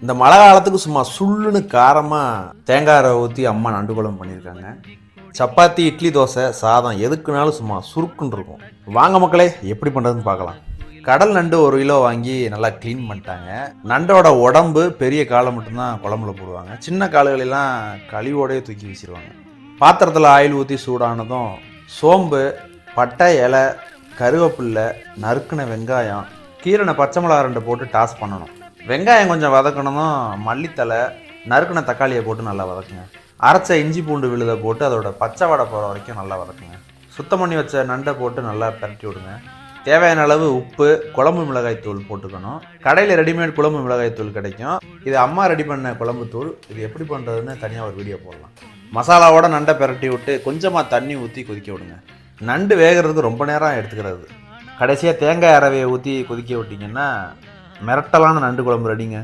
இந்த மழை காலத்துக்கு சும்மா சுள்ளுன்னு காரமாக தேங்காய் ஊற்றி அம்மா நண்டு குழம்பு பண்ணியிருக்காங்க. சப்பாத்தி, இட்லி, தோசை, சாதம் எதுக்குனாலும் சும்மா சுருக்குன்னு இருக்கும். வாங்க மக்களே, எப்படி பண்ணுறதுன்னு பார்க்கலாம். கடல் நண்டு 1 கிலோ வாங்கி நல்லா க்ளீன் பண்ணிட்டாங்க. நண்டோட உடம்பு பெரிய காலை மட்டும்தான் குழம்புல போடுவாங்க. சின்ன காலுகளெல்லாம் கழிவோடையே தூக்கி வீசிடுவாங்க. பாத்திரத்தில் ஆயில் ஊற்றி சூடானதும் சோம்பு, பட்டை இலை, கருவேப்பில்லை, நறுக்கின வெங்காயம், கீரனை பச்சை மிளகா 2 போட்டு டாஸ் பண்ணணும். வெங்காயம் கொஞ்சம் வதக்கணும்னா மல்லித்தலை, நறுக்கின தக்காளியை போட்டு நல்லா வதக்குங்க. அரைச்ச இஞ்சி பூண்டு விழுதை போட்டு அதோட பச்சை வடை போகிற வரைக்கும் நல்லா வதக்குங்க. சுத்தம் பண்ணி வச்ச நண்டை போட்டு நல்லா பரட்டி விடுங்க. தேவையான அளவு உப்பு, குழம்பு மிளகாய் தூள் போட்டுக்கணும். கடையில் ரெடிமேட் குழம்பு மிளகாய் தூள் கிடைக்கும். இது அம்மா ரெடி பண்ண குழம்பு தூள். இது எப்படி பண்ணுறதுன்னு தனியாக ஒரு வீடியோ போடலாம். மசாலாவோட நண்டை பரட்டி விட்டு கொஞ்சமாக தண்ணி ஊற்றி கொதிக்க விடுங்க. நண்டு வேகிறதுக்கு ரொம்ப நேரம் எடுத்துக்கிறது. கடைசியாக தேங்காய் அரவையை ஊற்றி கொதிக்க விட்டிங்கன்னா மிரட்டலான நண்டு குழம்பு ரெடிங்க.